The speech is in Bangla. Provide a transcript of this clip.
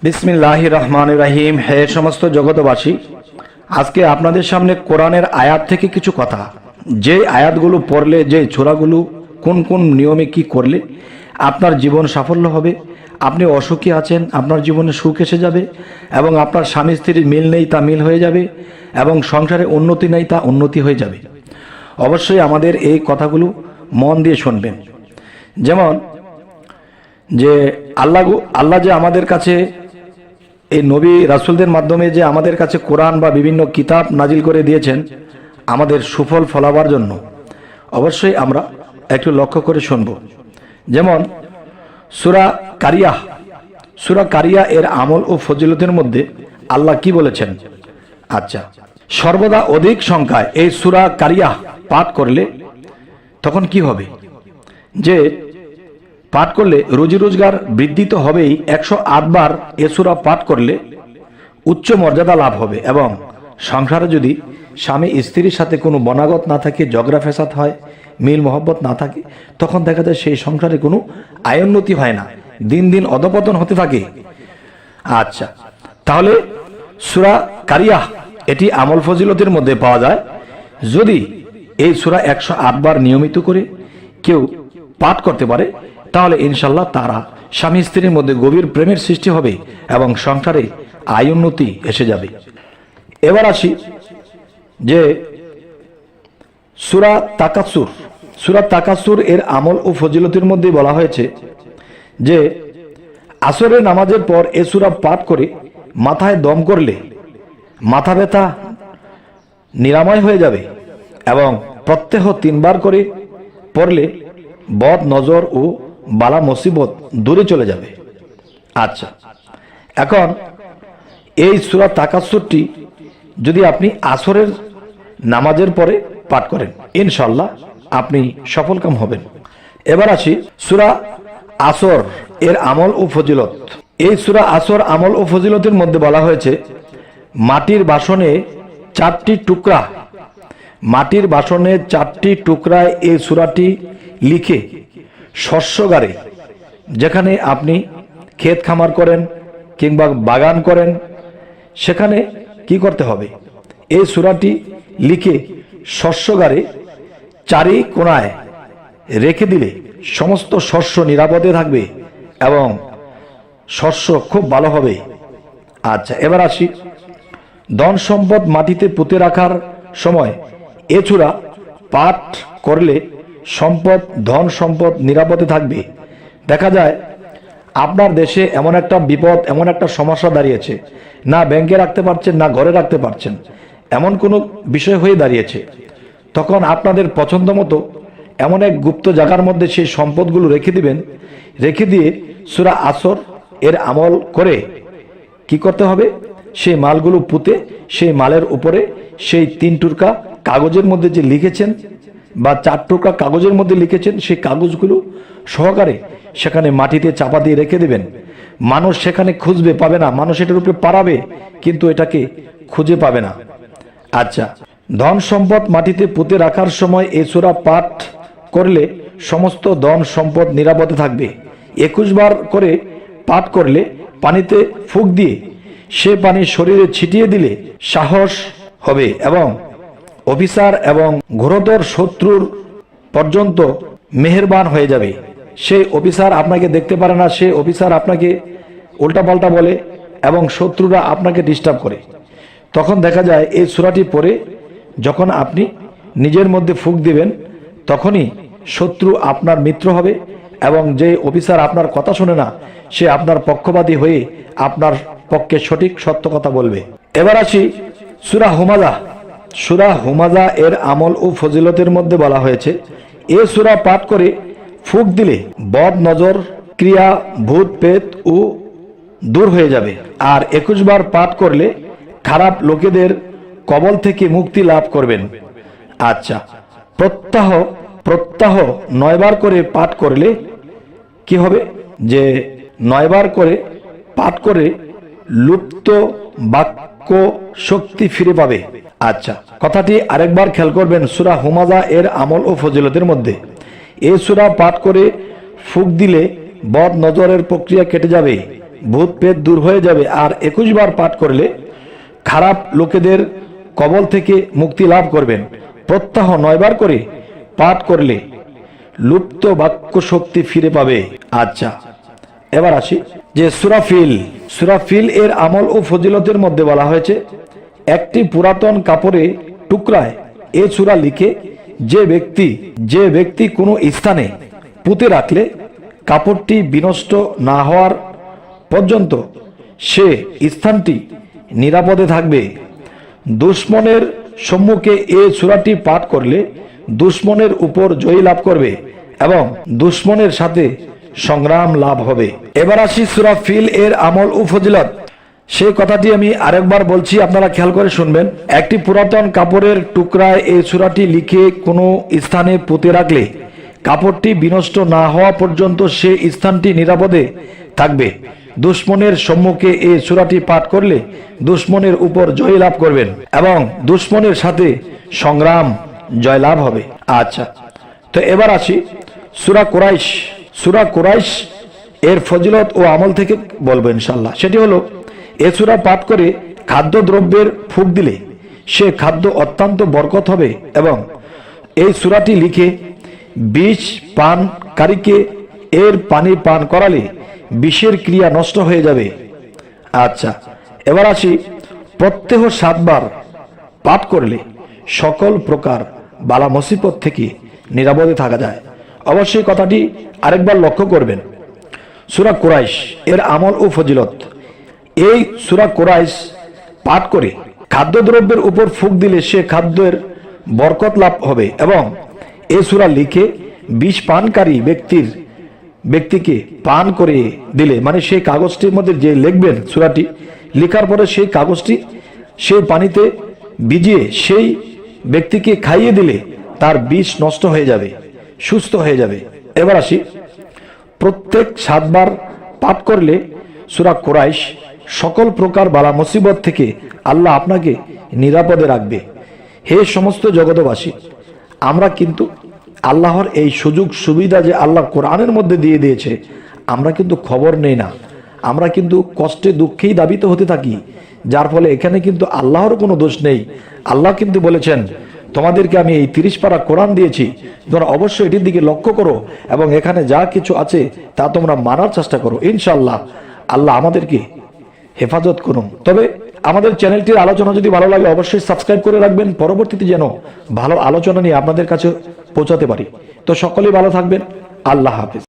বিসমিল্লাহির রহমানির রহিম। হে সমস্ত জগতবাসী, আজকে আপনাদের সামনে কোরআনের আয়াত থেকে কিছু কথা, যে আয়াতগুলো পড়লে, যে সূরাগুলো কোন কোন নিয়মে কি করলে আপনার জীবন সাফল্য হবে, আপনি অসুখী আছেন আপনার জীবনে সুখ এসে যাবে, এবং আপনার স্বামী স্ত্রীর মিল নেই তা মিল হয়ে যাবে, এবং সংসারে উন্নতি নেই তা উন্নতি হয়ে যাবে। অবশ্যই আমাদের এই কথাগুলো মন দিয়ে শুনবেন। যেমন যে আল্লাহ যে আমাদের কাছে এই নবী রাসূলদের মাধ্যমে যে আমাদের কাছে কোরআন বা বিভিন্ন কিতাব নাজিল করে দিয়েছেন আমাদের সুফল ফলাবার জন্য, অবশ্যই আমরা একটু লক্ষ্য করে শুনব। যেমন সূরা কারিয়া এর আমল ও ফজিলতের মধ্যে আল্লাহ কি বলেছেন। আচ্ছা, সর্বদা অধিক সংখ্যায় এই সূরা কারিয়া পাঠ করলে তখন কি হবে, যে পাঠ করলে রুজি রোজগার বৃদ্ধি তো হবেই, 108 বার এ সূরা পাঠ করলে উচ্চ মর্যাদা লাভ হবে, এবং সংসারে যদি স্বামী স্ত্রীর সাথে কোনো বনাগত না থাকে, ঝগড়া ফেসাদ হয়, মিল মহব্বত না থাকে, তখন দেখা যায় সেই সংসারে কোনো আয়োন্নতি হয় না, দিন দিন অধপতন হতে থাকে। আচ্ছা, তাহলে সূরা কারিয়া এটি আমল ফজিলতের মধ্যে পাওয়া যায়। যদি এই সূরা 108 বার নিয়মিত করে কেউ পাঠ করতে পারে, তাহলে ইনশাল্লাহ তারা স্বামী স্ত্রীর মধ্যে গভীর প্রেমের সৃষ্টি হবে এবং সংসারে আয় উন্নতি এসে যাবে। এবার আসি যে সূরা তাকাসুর এর আমল ও ফজিলতের মধ্যে বলা হয়েছে যে আসরের নামাজের পর এ সূরা পাঠ করে মাথায় দম করলে মাথা ব্যথা নিরাময় হয়ে যাবে, এবং প্রত্যহ 3 বার করে পড়লে বদ নজর ও বালা মুসিবত দূরে চলে যাবে। আচ্ছা, এখন এই সূরা তাকাসুরটি যদি আপনি আসরের নামাজের পরে পাঠ করেন, ইনশাআল্লাহ আপনি সফলকাম হবেন। এবার আসি সূরা আসর এর আমল ও ফজিলত। এই সূরা আসর আমল ও ফজিলতের মধ্যে বলা হয়েছে মাটির বাসনে 4টি টুকরায় এই সূরাটি লিখে শস্যগারে, যেখানে আপনি ক্ষেত খামার করেন কিংবা বাগান করেন, সেখানে কি করতে হবে, এই সূরাটি লিখে শস্যগারে চারি কোণায় রেখে দিলে সমস্ত শস্য নিরাপদে থাকবে এবং শস্য খুব ভালো হবে। আচ্ছা, এবার আসি ধন সম্পদ মাটিতে পুঁতে রাখার সময় এ সূরা পাঠ করলে ধন সম্পদ নিরাপদে থাকবে। দেখা যায় আপনার দেশে এমন একটা বিপদ, এমন একটা সমস্যা দাঁড়িয়েছে, না ব্যাংকে রাখতে পারছেন না ঘরে রাখতে পারছেন, এমন কোনো বিষয় হয়ে দাঁড়িয়েছে, তখন আপনাদের পছন্দ মতো এমন এক গুপ্ত জায়গার মধ্যে সেই সম্পদগুলো রেখে দিবেন। রেখে দিয়ে সূরা আসর এর আমল করে কি করতে হবে, সেই মালগুলো পুঁতে সেই মালের উপরে সেই 3 টুকরা কাগজের মধ্যে যে লিখেছেন বা 4 টুকরা কাগজের মধ্যে লিখেছেন, সেই কাগজগুলো সহকারে সেখানে মাটিতে চাপা দিয়ে রেখে দেবেন। মানুষ সেখানে খুঁজবে, পাবে না, মানুষ এটার উপরে পারাবে কিন্তু এটাকে খুঁজে পাবে না। আচ্ছা, ধন সম্পদ মাটিতে পুঁতে রাখার সময় এই সূরা পাঠ করলে সমস্ত ধন সম্পদ নিরাপদে থাকবে। 21 বার করে পাঠ করলে পানিতে ফুঁক দিয়ে সে পানি শরীরে ছিটিয়ে দিলে সাহস হবে, এবং অফিসার এবং ঘোরতর শত্রুর পর্যন্ত মেহেরবান হয়ে যাবে। সেই অফিসার আপনাকে দেখতে পারে না, সে অফিসার আপনাকে উল্টাপাল্টা বলে এবং শত্রুরা আপনাকে ডিস্টার্ব করে। তখন দেখা যায় এই সূরাটি পড়ে যখন আপনি নিজের মধ্যে ফুঁক দিবেন, তখনই শত্রু আপনার মিত্র হবে, এবং যে অফিসার আপনার কথা শুনে না সে আপনার পক্ষপাতী হয়ে আপনার পক্ষে সঠিক সত্য কথা বলবে। এবার আসি সূরা হুমাযা এর আমল ও ফজিলতের মধ্যে বলা হয়েছে এ সূরা পাঠ করে ফুঁক দিলে বদ নজর ক্রিয়া ভূত প্রেত ও দূর হয়ে যাবে, আর 21 বার পাঠ করলে খারাপ লোকেদের কবল থেকে মুক্তি লাভ করবেন। আচ্ছা, প্রত্যাহ 9 বার করে পাঠ করলে কি হবে, যে 9 বার করে পাঠ করে লুপ্ত বাক্য শক্তি ফিরে পাবে। আচ্ছা, কথাটি আরেকবার খেয়াল করবেন। সূরা হুমাযা এর আমল ও ফজিলতের মধ্যে এই সূরা পাঠ করে ফুঁক দিলে বদ নজরের প্রক্রিয়া কেটে যাবে, ভূত পেট দূর হয়ে যাবে। আর 21 বার পাঠ করলে খারাপ লোকেদের কবল থেকে মুক্তি লাভ করবেন। প্রত্যহ 9 বার করে পাঠ করলে লুপ্ত বাক্য শক্তি ফিরে পাবে। আচ্ছা, এবার আসি যে সূরা ফিল এর আমল ও ফজিলতের মধ্যে বলা হয়েছে, একটি পুরাতন কাপড়ে টুকরায় এ সূরা লিখে যে ব্যক্তি কোনো স্থানে পুঁতে রাখলে কাপড়টি বিনষ্ট না হওয়ার পর্যন্ত সে স্থানটি নিরাপদে থাকবে। দুশ্মনের সম্মুখে এ সূরাটি পাঠ করলে দুশ্মনের উপর জয় লাভ করবে এবং দুশ্মনের সাথে সংগ্রাম লাভ হবে। এবার আসি সূরা ফিল এর আমল ও ফজিলত। সেই কথাটি আমি আরেকবার বলছি, আপনারা খেয়াল করে শুনবেন। একটি পুরাতন কাপড়ের টুকরায় এই সূরাটি লিখে কোনো স্থানে পুঁতে রাখলে কাপড়টি বিনষ্ট না হওয়া পর্যন্ত সে স্থানটি নিরাপদে থাকবে। দুশ্মনের সম্মুখে এই সূরাটি পাঠ করলে দুশ্মনের উপর জয় লাভ করবেন এবং দুশ্মনের সাথে সংগ্রাম জয়লাভ হবে। আচ্ছা, তো এবার আসি সূরা কুরাইশ এর ফজিলত ও আমল থেকে বলবো ইনশাআল্লাহ। সেটি হলো, এ সূরা পাঠ করে খাদ্য দ্রব্যের ফুঁক দিলে সে খাদ্য অত্যন্ত বরকত হবে এবং এই সূরাটি লিখে বিষ পানকারীকে এর পানি পান করালে বিষের ক্রিয়া নষ্ট হয়ে যাবে। আচ্ছা, এবার আসি, প্রত্যহ 7 বার পাঠ করলে সকল প্রকার বালা মুসিবত থেকে নিরাপদে থাকা যায়। অবশ্যই কথাটি আরেকবার লক্ষ্য করবেন। সূরা কুরাইশ এর আমল ও ফজিলত। এই সূরা কুরাইশ পাঠ করে খাদ্যদ্রব্যের উপর ফুঁক দিলে সে খাদ্যের বরকত লাভ হবে এবং এই সূরা লিখে বিষ পানকারী ব্যক্তিকে পান করে দিলে, মানে সেই কাগজটির মধ্যে যে লিখবেন সূরাটি লেখার পরে সেই কাগজটি সেই পানিতে ভিজিয়ে সেই ব্যক্তিকে খাইয়ে দিলে তার বিষ নষ্ট হয়ে যাবে, সুস্থ হয়ে যাবে। এবার আসি, প্রত্যেক 7 বার পাঠ করলে সূরা কুরাইশ সকল প্রকার বালা মুসিবত থেকে আল্লাহ আপনাকে নিরাপদে রাখবে। হে সমস্ত জগতবাসী, আমরা কিন্তু আল্লাহর এই সুযোগ সুবিধা যে আল্লাহ কোরআনের মধ্যে দিয়ে দিয়েছে, আমরা কিন্তু খবর নেই না। আমরা কিন্তু কষ্টে দুঃখেই দাবিত হতে থাকি, যার ফলে এখানে কিন্তু আল্লাহর কোনো দোষ নেই। আল্লাহ কিন্তু বলেছেন, তোমাদেরকে আমি এই 30 পারা কোরআন দিয়েছি, তোমরা অবশ্যই এটির দিকে লক্ষ্য করো এবং এখানে যা কিছু আছে তা তোমরা মানার চেষ্টা করো। ইনশাআল্লাহ আল্লাহ আমাদেরকে হেফাজত করুন। তবে আমাদের চ্যানেলটির আলোচনা যদি ভালো লাগে অবশ্যই সাবস্ক্রাইব করে রাখবেন, পরবর্তীতে যেন ভালো আলোচনা নিয়ে আপনাদের কাছে পৌঁছাতে পারি। তো সকলেই ভালো থাকবেন। আল্লাহ হাফেজ।